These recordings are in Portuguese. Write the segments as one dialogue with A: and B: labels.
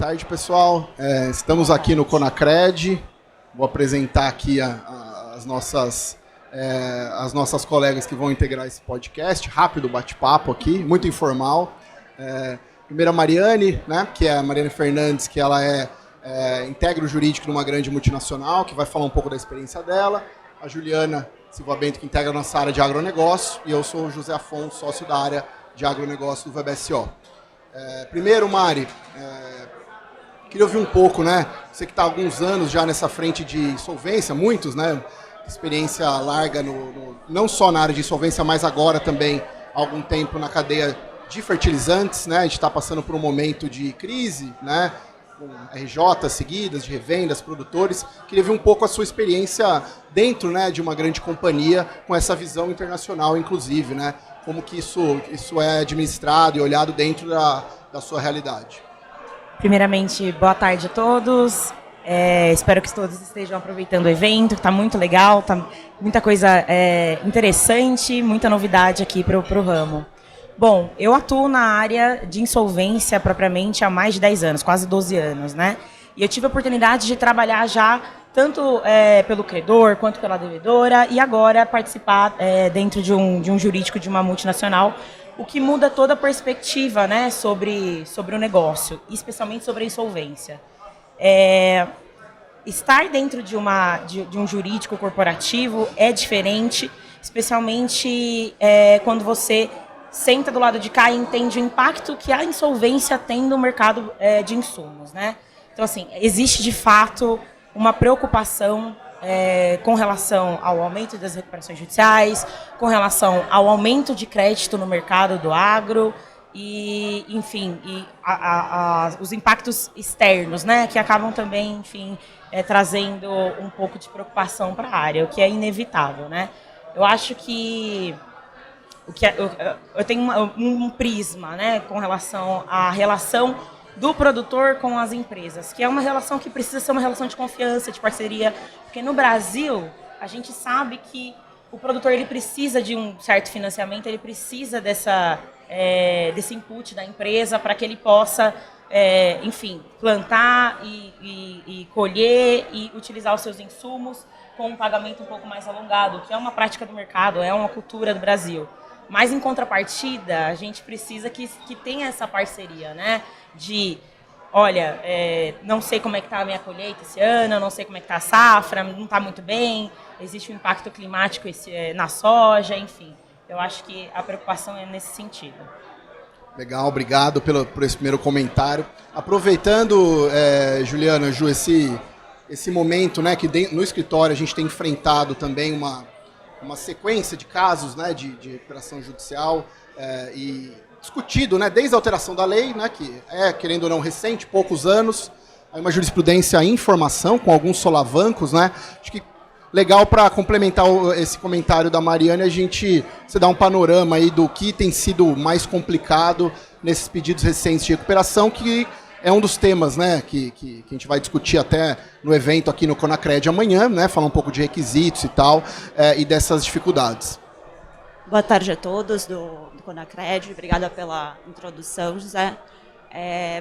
A: tarde, pessoal. Estamos aqui no Conacred. Vou apresentar aqui as nossas colegas que vão integrar esse podcast. Rápido bate-papo aqui, muito informal. Primeiro a Mariane, né, que é a Mariane Fernandes, que ela integra o jurídico de uma grande multinacional, que vai falar um pouco da experiência dela. A Juliana Silva Bento, que integra a nossa área de agronegócio. E eu sou o José Afonso, sócio da área de agronegócio do VBSO. Primeiro, Mari, queria ouvir um pouco, né? Você que está há alguns anos já nessa frente de insolvência, muitos, né? Experiência larga, não só na área de insolvência, mas agora também há algum tempo na cadeia de fertilizantes, né? A gente está passando por um momento de crise, né? Com RJ seguidas, de revendas, produtores. Queria ver um pouco a sua experiência dentro, né, de uma grande companhia, com essa visão internacional, inclusive, né? Como que isso é administrado e olhado dentro da sua realidade.
B: Primeiramente, boa tarde a todos. Espero que todos estejam aproveitando o evento, que está muito legal, tá muita coisa interessante, muita novidade aqui para o ramo. Bom, eu atuo na área de insolvência propriamente há mais de 10 anos, quase 12 anos, né? E eu tive a oportunidade de trabalhar já tanto pelo credor quanto pela devedora e agora participar dentro de um jurídico de uma multinacional, o que muda toda a perspectiva, né, sobre o negócio, especialmente sobre a insolvência. Estar dentro de um jurídico corporativo é diferente, especialmente quando você senta do lado de cá e entende o impacto que a insolvência tem no mercado de insumos, né? Então, assim, existe de fato uma preocupação com relação ao aumento das recuperações judiciais, com relação ao aumento de crédito no mercado do agro e, enfim, os impactos externos, né, que acabam também, enfim, trazendo um pouco de preocupação para a área, o que é inevitável, né? Eu acho que eu tenho um prisma, né, com relação à relação do produtor com as empresas, que é uma relação que precisa ser uma relação de confiança, de parceria, porque no Brasil a gente sabe que o produtor ele precisa de um certo financiamento, ele precisa desse input da empresa para que ele possa, enfim, plantar e colher e utilizar os seus insumos com um pagamento um pouco mais alongado, que é uma prática do mercado, é uma cultura do Brasil. Mas, em contrapartida, a gente precisa que tenha essa parceria, né? De, olha, não sei como é que está a minha colheita esse ano, não sei como é que está a safra, não está muito bem, existe um impacto climático na soja, enfim. Eu acho que a preocupação é nesse sentido.
A: Legal, obrigado por esse primeiro comentário. Aproveitando, Juliana, Ju, esse momento, né, que no escritório a gente tem enfrentado também uma sequência de casos, né, de recuperação judicial e discutido, né, desde a alteração da lei, né, que querendo ou não, recente, poucos anos, aí uma jurisprudência em formação, com alguns solavancos, né, acho que legal para complementar esse comentário da Mariane, você dá um panorama aí do que tem sido mais complicado nesses pedidos recentes de recuperação, que é um dos temas, né, que a gente vai discutir até no evento aqui no Conacred amanhã, né, falar um pouco de requisitos e tal, e dessas dificuldades.
C: Boa tarde a todos do Conacred, obrigada pela introdução, José.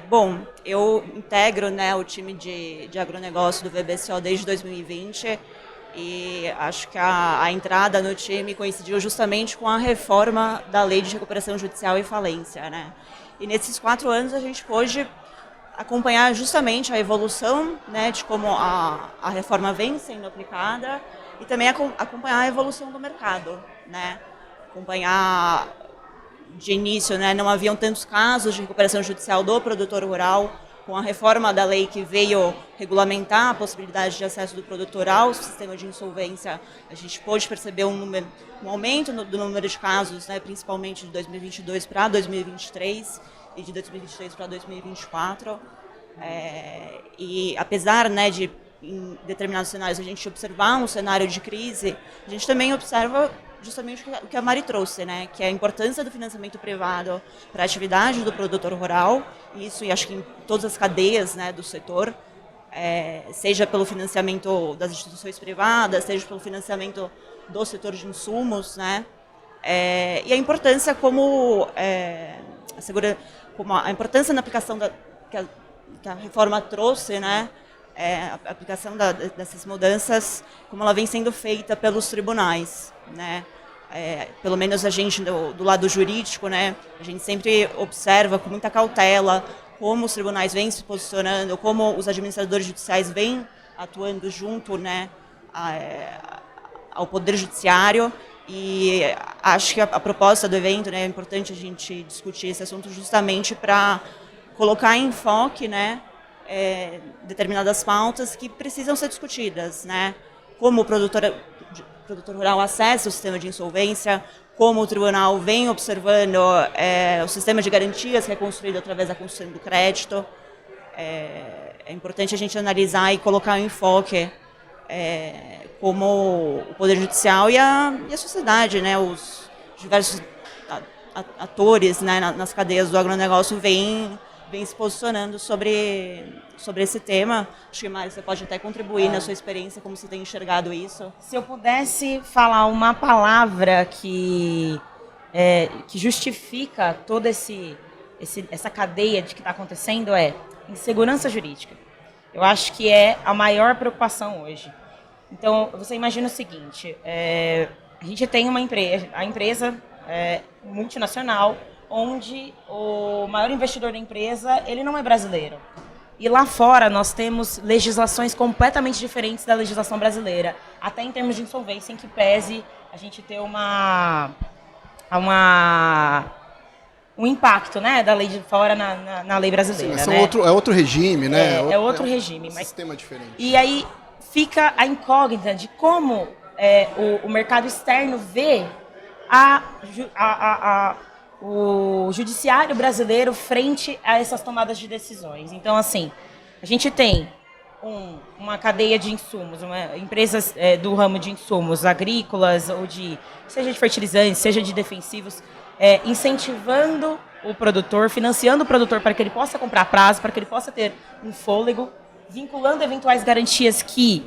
C: Bom, eu integro, né, o time de agronegócio do VBSO desde 2020 e acho que a entrada no time coincidiu justamente com a reforma da Lei de Recuperação Judicial e Falência, né? E nesses 4 anos a gente pôde acompanhar justamente a evolução, né, de como a reforma vem sendo aplicada e também acompanhar a evolução do mercado, né? Acompanhar de início, né, não haviam tantos casos de recuperação judicial do produtor rural. Com a reforma da lei que veio regulamentar a possibilidade de acesso do produtor ao sistema de insolvência, a gente pôde perceber um aumento do número de casos, né, principalmente de 2022 para 2023 e de 2023 para 2024. E apesar, né, de em determinados cenários a gente observar um cenário de crise, a gente também observa justamente o que a Mari trouxe, né, que é a importância do financiamento privado para a atividade do produtor rural, isso e acho que em todas as cadeias, né, do setor, seja pelo financiamento das instituições privadas, seja pelo financiamento do setor de insumos, né, e a importância como a importância na aplicação que a reforma trouxe, né, a aplicação dessas mudanças, como ela vem sendo feita pelos tribunais, né? Pelo menos a gente do lado jurídico, né, a gente sempre observa com muita cautela como os tribunais vêm se posicionando, como os administradores judiciais vêm atuando junto, né, ao Poder Judiciário. E acho que a proposta do evento, né, é importante a gente discutir esse assunto justamente para colocar em enfoque, né, determinadas pautas que precisam ser discutidas, né, como o produtor rural acessa o sistema de insolvência, como o tribunal vem observando o sistema de garantias que é construído através da construção do crédito. É importante a gente analisar e colocar em enfoque como o Poder Judicial e a sociedade, né, os diversos atores, né, nas cadeias do agronegócio vêm se posicionando sobre esse tema. Acho que, Mário, você pode até contribuir na sua experiência, como você tem enxergado isso.
B: Se eu pudesse falar uma palavra que justifica toda essa cadeia de que está acontecendo, é insegurança jurídica. Eu acho que é a maior preocupação hoje. Então, você imagina o seguinte, a gente tem a empresa multinacional, onde o maior investidor da empresa, ele não é brasileiro. E lá fora nós temos legislações completamente diferentes da legislação brasileira, até em termos de insolvência, em que pese a gente ter um impacto, né, da lei de fora na lei brasileira.
A: Sim,
B: né?
A: É outro regime, né?
B: É outro regime. Mas
A: sistema diferente.
B: E aí fica a incógnita de como o mercado externo vê o judiciário brasileiro frente a essas tomadas de decisões. Então, assim, a gente tem uma cadeia de insumos, empresas do ramo de insumos agrícolas, ou seja de fertilizantes, seja de defensivos, incentivando o produtor, financiando o produtor para que ele possa comprar a prazo, para que ele possa ter um fôlego, vinculando eventuais garantias que,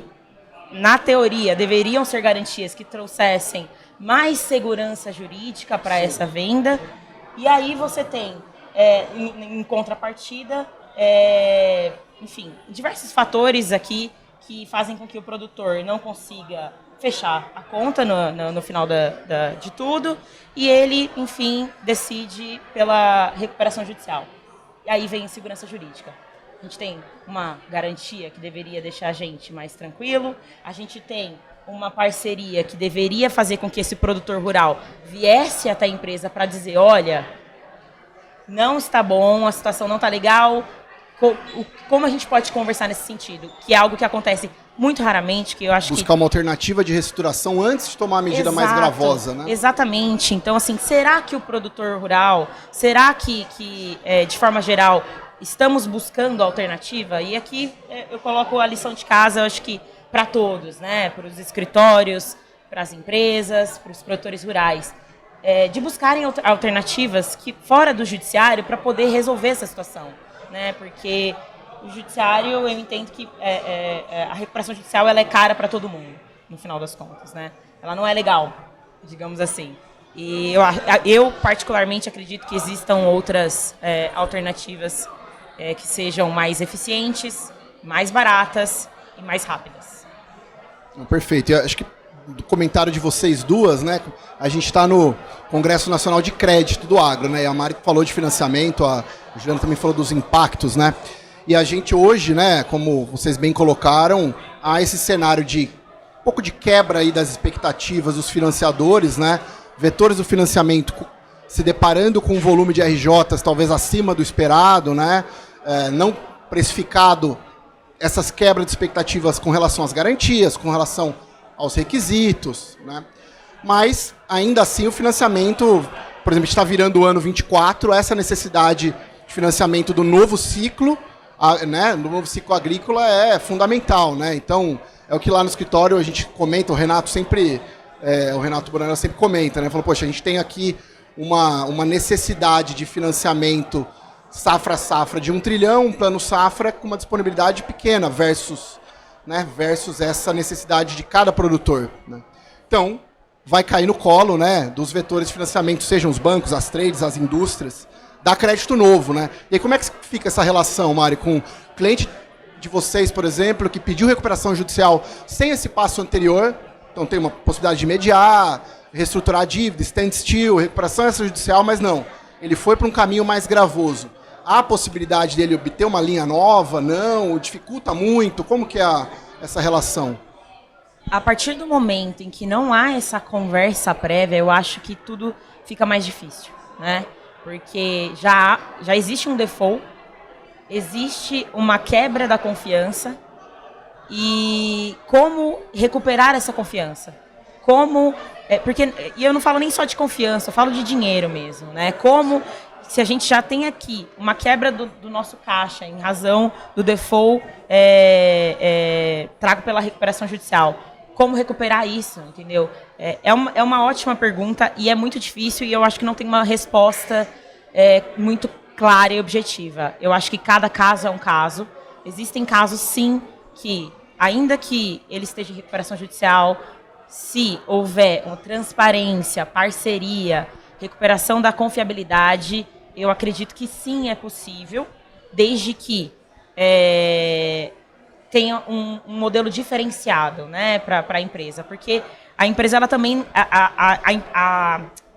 B: na teoria, deveriam ser garantias que trouxessem mais segurança jurídica para essa venda. E aí você tem, em contrapartida, enfim, diversos fatores aqui que fazem com que o produtor não consiga fechar a conta no final de tudo, e ele, enfim, decide pela recuperação judicial. E aí vem insegurança jurídica. A gente tem uma garantia que deveria deixar a gente mais tranquilo, a gente tem uma parceria que deveria fazer com que esse produtor rural viesse até a empresa para dizer, olha, não está bom, a situação não está legal, como a gente pode conversar nesse sentido? Que é algo que acontece muito raramente, que eu acho
A: Buscar uma alternativa de reestruturação antes de tomar a medida mais gravosa, né?
B: Exatamente. Então, assim, será que o produtor rural, será que de forma geral, estamos buscando alternativa? E aqui eu coloco a lição de casa, eu acho que para todos, né? Para os escritórios, para as empresas, para os produtores rurais, de buscarem alternativas fora do judiciário para poder resolver essa situação, né? Porque o judiciário, eu entendo que a recuperação judicial ela é cara para todo mundo, no final das contas, né? Ela não é legal, digamos assim. E eu particularmente acredito que existam outras alternativas que sejam mais eficientes, mais baratas e mais rápidas.
A: Perfeito. Acho que do comentário de vocês duas, né? A gente está no Congresso Nacional de Crédito do Agro, né? E a Mari falou de financiamento, a Juliana também falou dos impactos, né? E a gente hoje, né, como vocês bem colocaram, há esse cenário de um pouco de quebra aí das expectativas dos financiadores, né? Vetores do financiamento se deparando com um volume de RJs talvez acima do esperado, né? Não precificado essas quebras de expectativas com relação às garantias, com relação aos requisitos, né? Mas, ainda assim, o financiamento, por exemplo, está virando o ano 24, essa necessidade de financiamento do novo ciclo, né, do novo ciclo agrícola é fundamental, né? Então, é o que lá no escritório a gente comenta, o Renato Bonanella sempre comenta, né? Falou, poxa, a gente tem aqui uma necessidade de financiamento safra a safra de 1 trilhão, um plano safra com uma disponibilidade pequena versus essa necessidade de cada produtor, né? Então, vai cair no colo, né, dos vetores de financiamento, sejam os bancos, as trades, as indústrias, dar crédito novo, né? E aí como é que fica essa relação, Mari, com o cliente de vocês, por exemplo, que pediu recuperação judicial sem esse passo anterior, então tem uma possibilidade de mediar, reestruturar a dívida, standstill, recuperação extrajudicial, mas não. Ele foi para um caminho mais gravoso. Há a possibilidade dele obter uma linha nova? Não? Dificulta muito? Como que é essa relação?
B: A partir do momento em que não há essa conversa prévia, eu acho que tudo fica mais difícil, né? Porque já existe um default, existe uma quebra da confiança, e como recuperar essa confiança? E eu não falo nem só de confiança, eu falo de dinheiro mesmo, né? Como, se a gente já tem aqui uma quebra do nosso caixa em razão do default trago pela recuperação judicial, como recuperar isso, entendeu? É uma ótima pergunta e é muito difícil, e eu acho que não tem uma resposta muito clara e objetiva. Eu acho que cada caso é um caso. Existem casos, sim, que, ainda que ele esteja em recuperação judicial, se houver uma transparência, parceria, recuperação da confiabilidade, eu acredito que sim, é possível, desde que tenha um modelo diferenciado, né, para a empresa. Porque a empresa, ela também...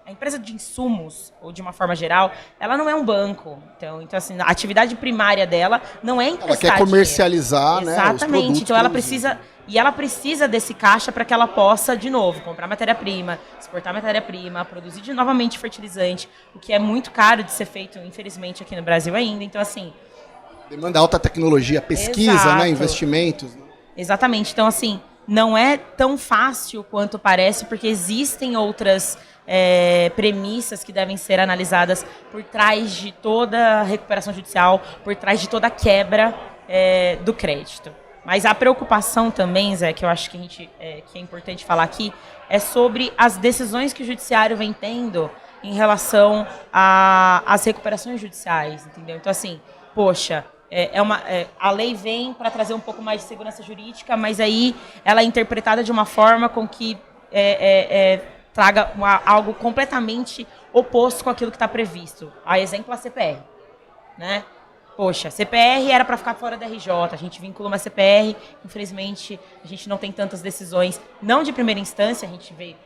B: A empresa de insumos, ou de uma forma geral, ela não é um banco. Então assim, a atividade primária dela não é emprestar.
A: Ela quer comercializar, né,
B: exatamente. Então ela precisa desse caixa para que ela possa, de novo, comprar matéria-prima, exportar matéria-prima, produzir novamente fertilizante, o que é muito caro de ser feito, infelizmente, aqui no Brasil ainda. Então, assim...
A: Demanda alta tecnologia, pesquisa, exato, né, investimentos.
B: Exatamente. Então, assim, não é tão fácil quanto parece, porque existem outras premissas que devem ser analisadas por trás de toda a recuperação judicial, por trás de toda a quebra do crédito. Mas a preocupação também, Zé, que eu acho que que é importante falar aqui, é sobre as decisões que o judiciário vem tendo em relação às recuperações judiciais, entendeu? Então, assim, poxa, a lei vem para trazer um pouco mais de segurança jurídica, mas aí ela é interpretada de uma forma com que traga algo completamente oposto com aquilo que está previsto. A exemplo, a CPR, né? Poxa, CPR era para ficar fora da RJ, a gente vincula uma CPR, infelizmente a gente não tem tantas decisões, não de primeira instância, a gente vê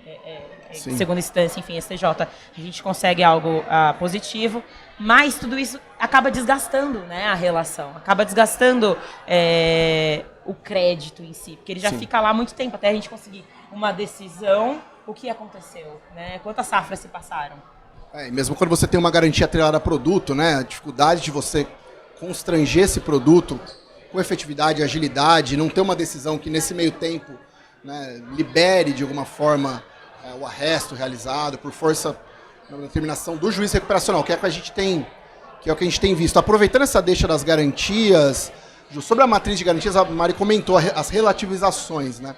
B: de segunda instância, enfim, STJ, a gente consegue algo positivo, mas tudo isso acaba desgastando, né, a relação, acaba desgastando o crédito em si, porque ele já fica lá há muito tempo, até a gente conseguir uma decisão, o que aconteceu, né, quantas safras se passaram.
A: Mesmo quando você tem uma garantia atrelada a produto, né, a dificuldade de você constranger esse produto com efetividade e agilidade, não ter uma decisão que nesse meio tempo, né, libere de alguma forma o arresto realizado por força da determinação do juiz recuperacional, que é o que a gente tem visto. Aproveitando essa deixa das garantias, sobre a matriz de garantias, a Mari comentou as relativizações, né?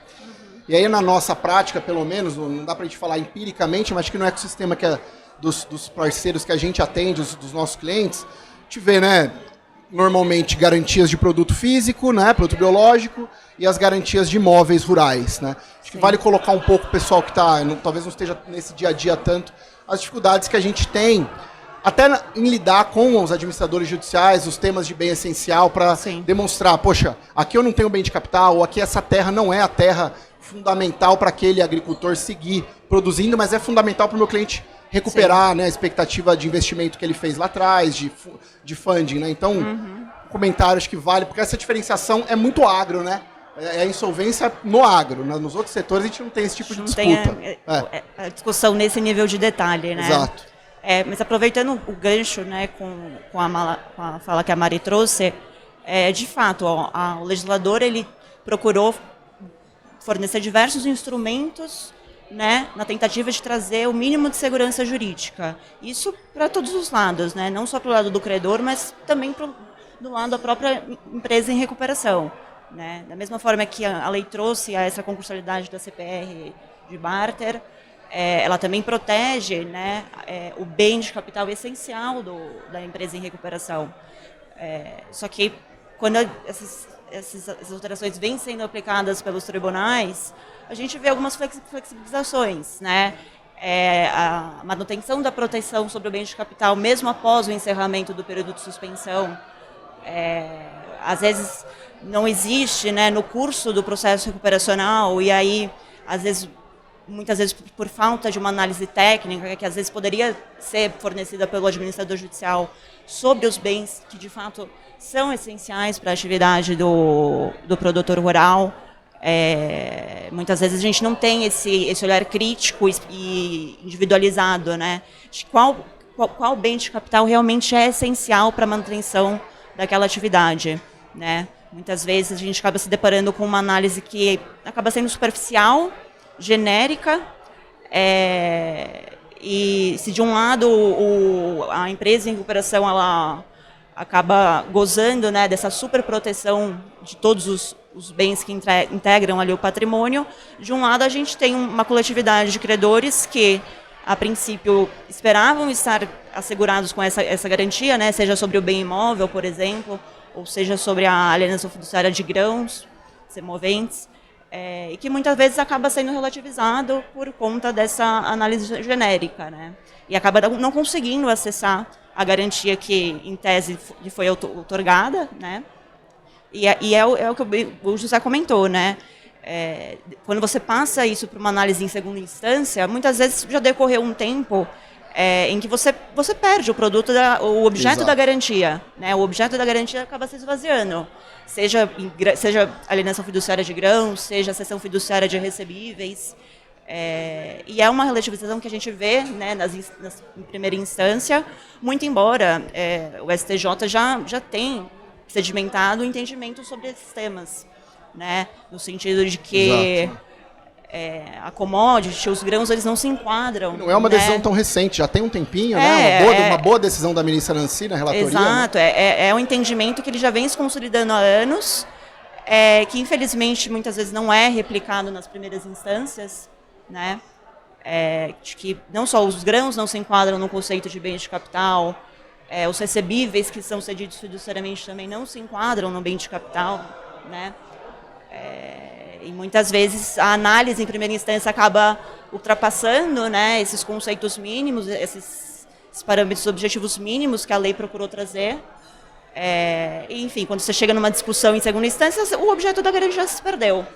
A: E aí na nossa prática, pelo menos, não dá pra gente falar empiricamente, mas acho que no ecossistema que dos parceiros que a gente atende, dos nossos clientes, a gente vê, né, normalmente garantias de produto físico, né, produto biológico, e as garantias de imóveis rurais, né. Acho que vale colocar um pouco o pessoal que talvez não esteja nesse dia a dia tanto, as dificuldades que a gente tem, até em lidar com os administradores judiciais, os temas de bem essencial, para demonstrar, poxa, aqui eu não tenho bem de capital, ou aqui essa terra não é a terra fundamental para aquele agricultor seguir produzindo, mas é fundamental para o meu cliente recuperar, né, a expectativa de investimento que ele fez lá atrás, de funding, né? Então, comentários que vale, porque essa diferenciação é muito agro, né? É a insolvência no agro. Né? Nos outros setores a gente não tem esse tipo de disputa.
C: Tem a discussão nesse nível de detalhe, né?
A: Exato.
C: Mas aproveitando o gancho, né, com a fala que a Mari trouxe, de fato, o legislador ele procurou fornecer diversos instrumentos, né, na tentativa de trazer o mínimo de segurança jurídica. Isso para todos os lados, né, não só para o lado do credor, mas também do lado da própria empresa em recuperação. Né. Da mesma forma que a lei trouxe a essa concursalidade da CPR de barter, ela também protege, né, o bem de capital essencial da empresa em recuperação. Só que quando essas alterações vêm sendo aplicadas pelos tribunais, a gente vê algumas flexibilizações, né? a manutenção da proteção sobre o bem de capital, mesmo após o encerramento do período de suspensão. Às vezes não existe, né, no curso do processo recuperacional, e aí, muitas vezes por falta de uma análise técnica, que às vezes poderia ser fornecida pelo administrador judicial sobre os bens que de fato são essenciais para a atividade do produtor rural. Muitas vezes a gente não tem esse olhar crítico e individualizado, né, de qual bem de capital realmente é essencial para a manutenção daquela atividade, né? Muitas vezes a gente acaba se deparando com uma análise que acaba sendo superficial, genérica, e se de um lado a empresa em recuperação ela acaba gozando, né, dessa superproteção de todos os bens que integram ali o patrimônio, de um lado a gente tem uma coletividade de credores que, a princípio, esperavam estar assegurados com essa garantia, né, seja sobre o bem imóvel, por exemplo, ou seja sobre a alienação fiduciária de grãos, semoventes, e que muitas vezes acaba sendo relativizado por conta dessa análise genérica, né, e acaba não conseguindo acessar a garantia que, em tese, lhe foi outorgada, né, e é o que o José comentou, né. Quando você passa isso para uma análise em segunda instância, muitas vezes já decorreu um tempo em que você perde o produto, o objeto
A: Exato.
C: da garantia, né? O objeto da garantia acaba se esvaziando, seja alienação fiduciária de grãos, seja cessão fiduciária de recebíveis, e é uma relativização que a gente vê, né, em primeira instância, muito embora o STJ já tem sedimentado o entendimento sobre esses temas, né, no sentido de que a commodity, os grãos, eles não se enquadram.
A: Não é uma decisão tão recente, já tem um tempinho, né? Uma boa decisão da ministra Nancy na relatoria.
C: Exato, né? É um entendimento que ele já vem se consolidando há anos, que infelizmente muitas vezes não é replicado nas primeiras instâncias, né? De que não só os grãos não se enquadram no conceito de bens de capital, os recebíveis que são cedidos fiduciariamente também não se enquadram no bem de capital, né? E muitas vezes a análise em primeira instância acaba ultrapassando, né, esses conceitos mínimos, esses parâmetros objetivos mínimos que a lei procurou trazer. Enfim, quando você chega numa discussão em segunda instância, o objeto da garantia já se perdeu,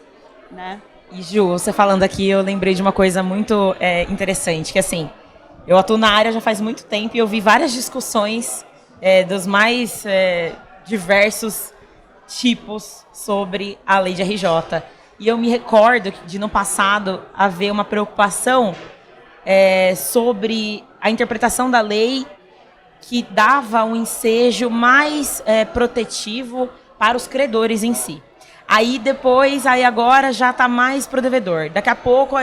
C: né?
B: E Ju, você falando aqui, eu lembrei de uma coisa muito interessante, que assim, eu atuo na área já faz muito tempo e eu vi várias discussões dos mais diversos tipos sobre a lei de RJ. E eu me recordo de, no passado, haver uma preocupação sobre a interpretação da lei que dava um ensejo mais protetivo para os credores em si. Aí depois, agora já está mais para o devedor. Daqui a pouco,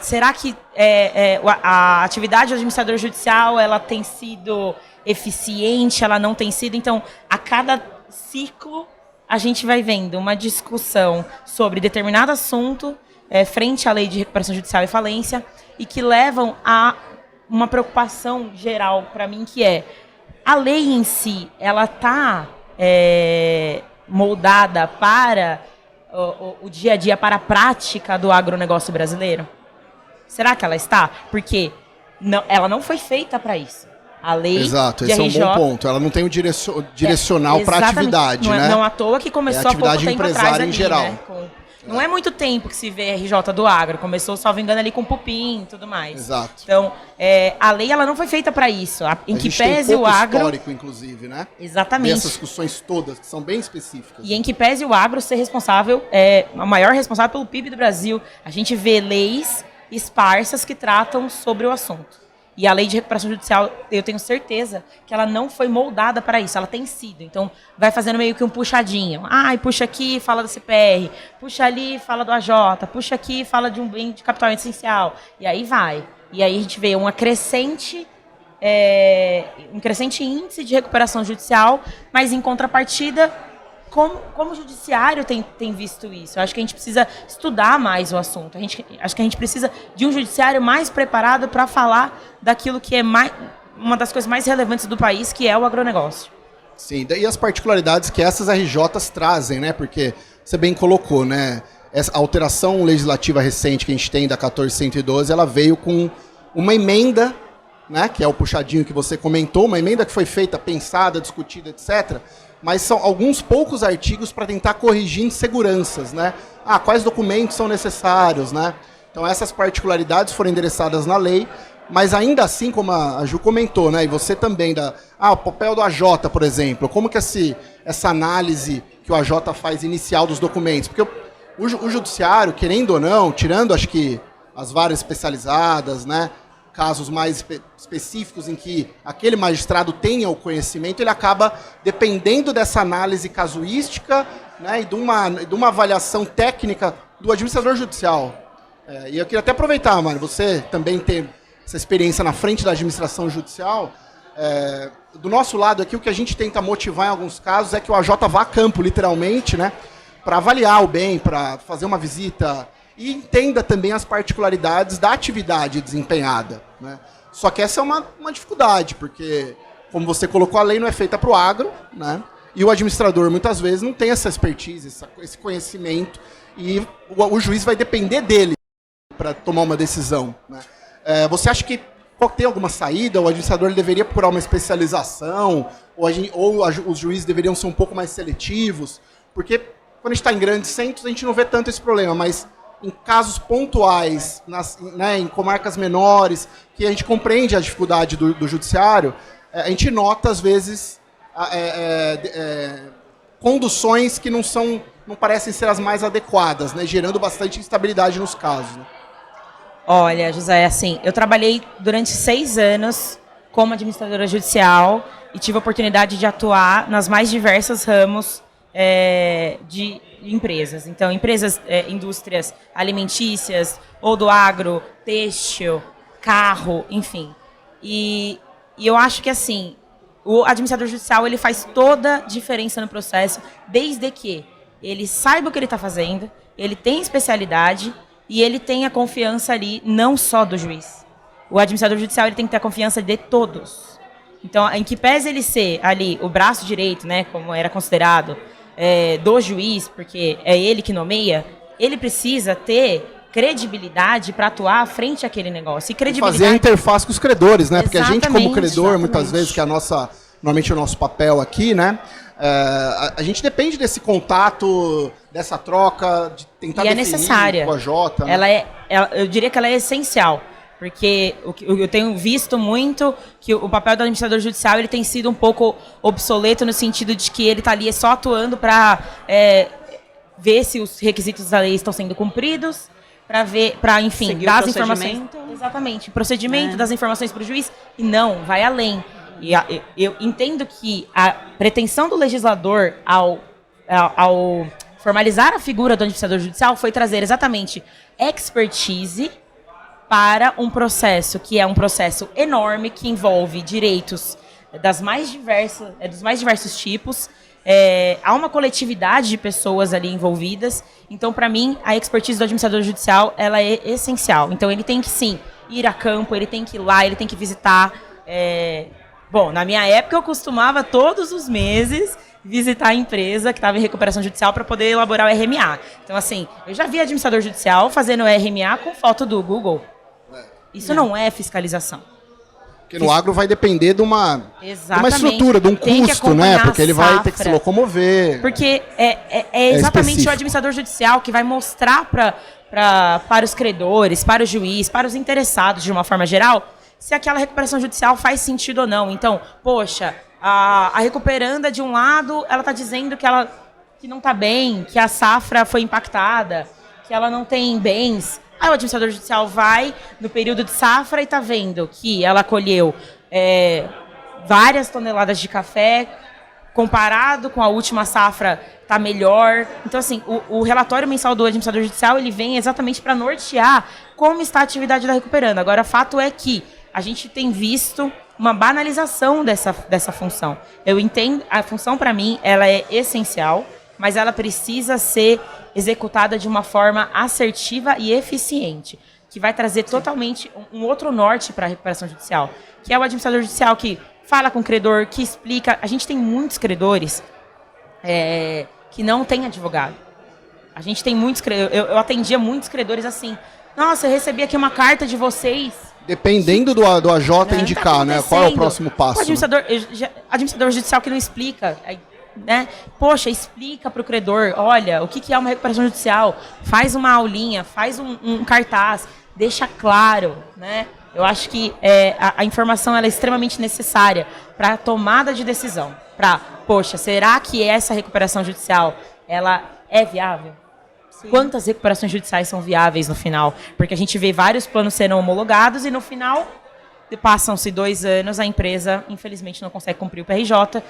B: será que a atividade do administrador judicial ela tem sido eficiente, ela não tem sido? Então, a cada ciclo, a gente vai vendo uma discussão sobre determinado assunto frente à lei de recuperação judicial e falência e que levam a uma preocupação geral para mim, que é a lei em si, ela está moldada para o dia a dia, para a prática do agronegócio brasileiro? Será que ela está? Porque ela não foi feita para isso. A lei
A: Exato,
B: de
A: esse
B: RJ,
A: é um bom ponto. Ela não tem o direcional para a atividade,
B: não
A: né?
B: Não à toa que começou há pouco tempo
A: empresária
B: atrás
A: em
B: ali,
A: geral.
B: né? Não é muito tempo que se vê RJ do agro. Começou, salvo engano, ali com Pupim e tudo mais.
A: Exato.
B: Então, a lei ela não foi feita para isso. Em que pese o agro...
A: histórico, inclusive, né?
B: Exatamente.
A: Dessas discussões todas, que são bem específicas.
B: E em que pese o agro ser responsável, a maior responsável pelo PIB do Brasil. A gente vê leis esparsas que tratam sobre o assunto. E a lei de recuperação judicial, eu tenho certeza que ela não foi moldada para isso, ela tem sido. Então, vai fazendo meio que um puxadinho. Puxa aqui, fala da CPR. Puxa ali, fala do AJ. Puxa aqui, fala de um bem de capital essencial. E aí vai. E aí a gente vê um crescente índice de recuperação judicial, mas em contrapartida, como o judiciário tem visto isso? Eu acho que a gente precisa estudar mais o assunto. Acho que a gente precisa de um judiciário mais preparado para falar daquilo que é uma das coisas mais relevantes do país, que é o agronegócio.
A: Sim, e as particularidades que essas RJs trazem, né? Porque você bem colocou, né? essa alteração legislativa recente que a gente tem da 14.112, ela veio com uma emenda, né, que é o puxadinho que você comentou, uma emenda que foi feita, pensada, discutida, etc., mas são alguns poucos artigos para tentar corrigir inseguranças, né? Quais documentos são necessários, né? Então essas particularidades foram endereçadas na lei, mas ainda assim, como a Ju comentou, né, e você também, o papel do AJ, por exemplo, como que essa análise que o AJ faz inicial dos documentos? Porque o judiciário, querendo ou não, tirando, acho que, as varas especializadas, né, casos mais específicos em que aquele magistrado tenha o conhecimento, ele acaba dependendo dessa análise casuística, né, e de uma avaliação técnica do administrador judicial. E eu queria até aproveitar, Mário, você também tem essa experiência na frente da administração judicial. Do nosso lado aqui, o que a gente tenta motivar em alguns casos é que o AJ vá a campo, literalmente, né, para avaliar o bem, para fazer uma visita e entenda também as particularidades da atividade desempenhada, né? Só que essa é uma dificuldade, porque, como você colocou, a lei não é feita para o agro, né? E o administrador, muitas vezes, não tem essa expertise, esse conhecimento, e o juiz vai depender dele para tomar uma decisão, né? Você acha que tem alguma saída? O administrador deveria procurar uma especialização? Ou os juízes deveriam ser um pouco mais seletivos? Porque quando a gente está em grandes centros, a gente não vê tanto esse problema, mas em casos pontuais, em comarcas menores, que a gente compreende a dificuldade do judiciário, a gente nota, às vezes, conduções que não parecem ser as mais adequadas, né, gerando bastante instabilidade nos casos, né?
B: Olha, José, assim, eu trabalhei durante 6 anos como administradora judicial e tive a oportunidade de atuar nas mais diversos ramos de empresas. Então, indústrias alimentícias, ou do agro, têxtil, carro, enfim. E eu acho que, assim, o administrador judicial, ele faz toda a diferença no processo, desde que ele saiba o que ele está fazendo, ele tem especialidade e ele tem a confiança ali, não só do juiz. O administrador judicial, ele tem que ter a confiança de todos. Então, em que pese ele ser ali o braço direito, né, como era considerado, do juiz, porque é ele que nomeia, ele precisa ter credibilidade para atuar frente àquele negócio. E credibilidade...
A: fazer a interface com os credores, né? Porque a gente, como credor,
B: exatamente,
A: muitas vezes, que é normalmente o nosso papel aqui, né? A gente depende desse contato, dessa troca, de tentar
B: definir
A: necessária com a Jota, né?
B: Eu diria que ela é essencial, porque eu tenho visto muito que o papel do administrador judicial, ele tem sido um pouco obsoleto no sentido de que ele está ali só atuando para ver se os requisitos da lei estão sendo cumpridos, para enfim,
C: seguir
B: dar as informações. Exatamente,
C: É.
B: procedimento, das informações para o juiz, e não, vai além. E eu entendo que a pretensão do legislador ao formalizar a figura do administrador judicial foi trazer exatamente expertise para um processo que é um processo enorme, que envolve direitos dos mais diversos tipos. Há uma coletividade de pessoas ali envolvidas. Então, para mim, a expertise do administrador judicial, ela é essencial. Então, ele tem que, sim, ir a campo, ele tem que ir lá, ele tem que visitar. Bom, na minha época, eu costumava todos os meses visitar a empresa que estava em recuperação judicial para poder elaborar o RMA. Então, assim, eu já vi administrador judicial fazendo o RMA com foto do Google. Isso não é fiscalização.
A: Porque no agro vai depender de uma estrutura, de um
B: Tem que
A: custo, né?
B: acompanhar
A: Porque ele
B: a
A: vai ter que se
B: safra.
A: locomover.
B: Porque é exatamente
A: específico.
B: o administrador judicial que vai mostrar para os credores, para o juiz, para os interessados, de uma forma geral, se aquela recuperação judicial faz sentido ou não. Então, poxa, a recuperanda, de um lado, ela está dizendo que não está bem, que a safra foi impactada, que ela não tem bens. Aí o administrador judicial vai no período de safra e está vendo que ela colheu várias toneladas de café, comparado com a última safra, está melhor. Então, assim, o relatório mensal do administrador judicial, ele vem exatamente para nortear como está a atividade da recuperanda. Agora, fato é que a gente tem visto uma banalização dessa função. Eu entendo, a função, para mim, ela é essencial, mas ela precisa ser executada de uma forma assertiva e eficiente, que vai trazer totalmente um outro norte para a recuperação judicial, que é o administrador judicial que fala com o credor, que explica. A gente tem muitos credores que não têm advogado. A gente tem muitos credores, eu atendia muitos credores assim, nossa, eu recebi aqui uma carta de vocês.
A: Dependendo do AJ indicar, né? Qual é o próximo passo?
B: O administrador judicial que não explica, né? Poxa, explica para o credor, olha, o que é uma recuperação judicial, faz uma aulinha, faz um cartaz, deixa claro, né? Eu acho que a informação ela é extremamente necessária para a tomada de decisão. Poxa, será que essa recuperação judicial ela é viável? Sim. Quantas recuperações judiciais são viáveis no final? Porque a gente vê vários planos sendo homologados e no final passam-se 2 anos, a empresa infelizmente não consegue cumprir o PRJ,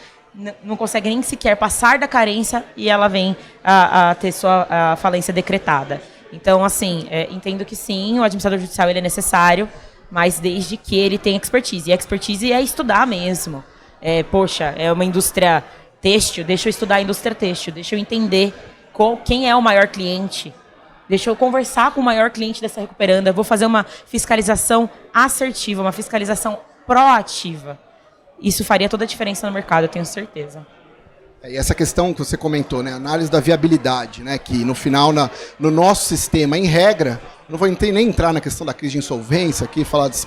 B: não consegue nem sequer passar da carência e ela vem a ter sua falência decretada. Então, assim, entendo que sim, o administrador judicial ele é necessário, mas desde que ele tenha expertise. E a expertise é estudar mesmo. Poxa, é uma indústria têxtil, deixa eu estudar a indústria têxtil, deixa eu entender quem é o maior cliente, deixa eu conversar com o maior cliente dessa recuperanda, eu vou fazer uma fiscalização assertiva, uma fiscalização proativa. Isso faria toda a diferença no mercado, eu tenho certeza.
A: E essa questão que você comentou, né, análise da viabilidade, né, que no final, no nosso sistema, em regra, não vou nem entrar na questão da crise de insolvência aqui, falar de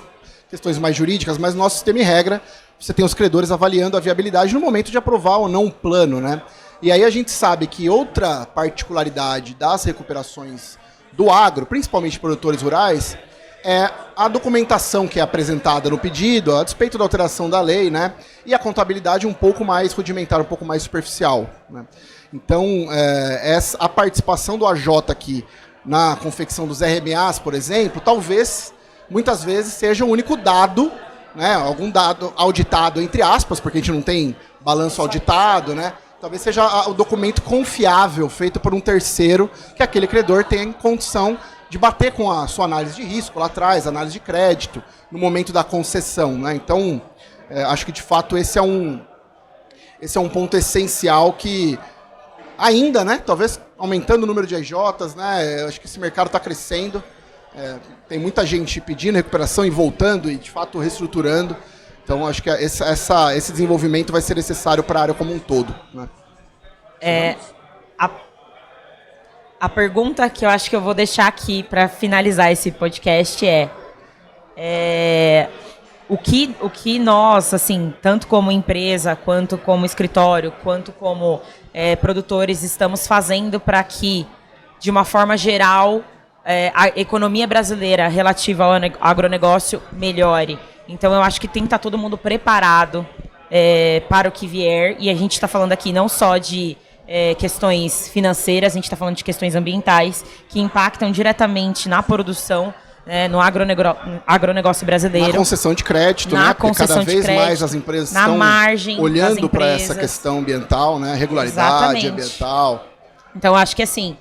A: questões mais jurídicas, mas no nosso sistema, em regra, você tem os credores avaliando a viabilidade no momento de aprovar ou não um plano, né? E aí a gente sabe que outra particularidade das recuperações do agro, principalmente produtores rurais, é a documentação que é apresentada no pedido, a despeito da alteração da lei, né? E a contabilidade um pouco mais rudimentar, um pouco mais superficial, né? Então, a participação do AJ aqui na confecção dos RMAs, por exemplo, talvez, muitas vezes, seja o único dado, né? Algum dado auditado, entre aspas, porque a gente não tem balanço auditado, né? Talvez seja o documento confiável, feito por um terceiro, que aquele credor tenha condição de bater com a sua análise de risco lá atrás, análise de crédito, no momento da concessão, né? Então, acho que de fato esse é um ponto essencial que ainda, né? Talvez aumentando o número de AJs, né? Acho que esse mercado está crescendo, tem muita gente pedindo recuperação e voltando e de fato reestruturando. Então, acho que esse desenvolvimento vai ser necessário para a área como um todo, né?
B: A pergunta que eu acho que eu vou deixar aqui para finalizar esse podcast o que nós, assim, tanto como empresa, quanto como escritório, quanto como produtores, estamos fazendo para que, de uma forma geral, a economia brasileira relativa ao agronegócio melhore. Então, eu acho que tem que estar todo mundo preparado para o que vier. E a gente está falando aqui não só de questões financeiras, a gente está falando de questões ambientais que impactam diretamente na produção, no agronegócio brasileiro.
A: Na concessão de crédito, né? Porque cada vez mais as empresas estão olhando para essa questão ambiental, né? Regularidade ambiental.
B: Então, acho que assim,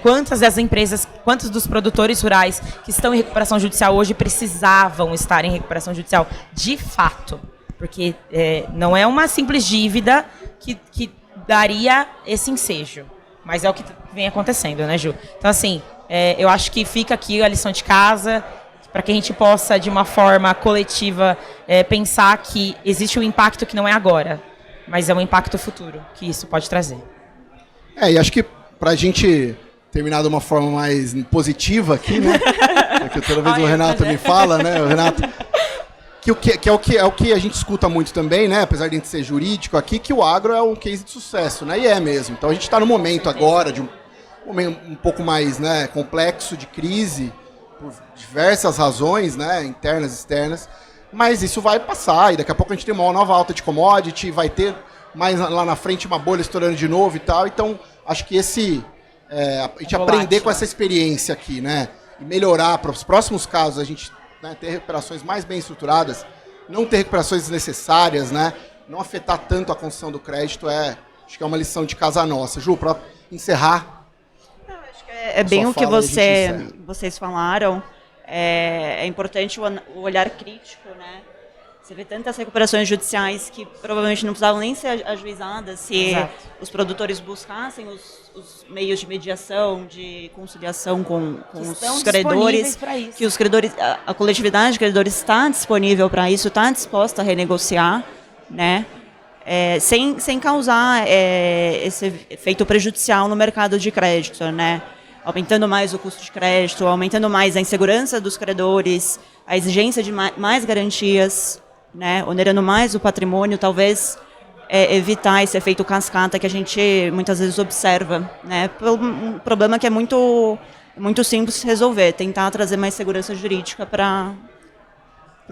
B: quantas das empresas, quantos dos produtores rurais que estão em recuperação judicial hoje precisavam estar em recuperação judicial de fato? Porque não é uma simples dívida que daria esse ensejo, mas é o que vem acontecendo, né, Ju? Então, assim, eu acho que fica aqui a lição de casa para que a gente possa, de uma forma coletiva, pensar que existe um impacto que não é agora, mas é um impacto futuro que isso pode trazer.
A: E acho que para a gente terminar de uma forma mais positiva aqui, né? Porque toda vez o Renato me fala, né? O Renato, que é o que a gente escuta muito também, né? Apesar de a gente ser jurídico aqui, que o agro é um case de sucesso, né? E é mesmo. Então a gente está no momento agora de um momento um pouco mais, né, complexo de crise, por diversas razões, né? Internas e externas. Mas isso vai passar e daqui a pouco a gente tem uma nova alta de commodity, vai ter mais lá na frente uma bolha estourando de novo e tal. Então acho que a gente aprender com essa experiência aqui, né? E melhorar para os próximos casos, a gente, né, ter recuperações mais bem estruturadas, não ter recuperações desnecessárias, né? Não afetar tanto a construção do crédito, acho que é uma lição de casa nossa. Ju, para encerrar.
C: Acho que é bem o que vocês falaram. É importante o olhar crítico, né? Você vê tantas recuperações judiciais que provavelmente não precisavam nem ser ajuizadas se os produtores buscassem os meios de mediação, de conciliação com os credores, que os credores, a coletividade de credores está disponível para isso, está disposta a renegociar, né? sem causar esse efeito prejudicial no mercado de crédito, né? Aumentando mais o custo de crédito, aumentando mais a insegurança dos credores, a exigência de mais garantias, né? Onerando mais o patrimônio, talvez evitar esse efeito cascata que a gente muitas vezes observa, né? Um problema que é muito simples de resolver, tentar trazer mais segurança jurídica para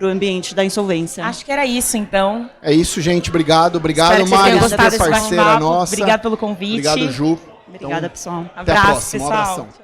C: o ambiente da insolvência.
B: Acho que era isso, então.
A: É isso, gente. Obrigado,
B: Espero que vocês tenham
A: Mari,
B: gostado
A: super
B: desse
A: parceira
B: bate-papo.
A: nossa.
B: Obrigado pelo convite.
A: Obrigado, Ju.
C: Obrigada, pessoal.
A: Até a
B: Abraço,
A: próxima. Um
B: pessoal.
A: abração.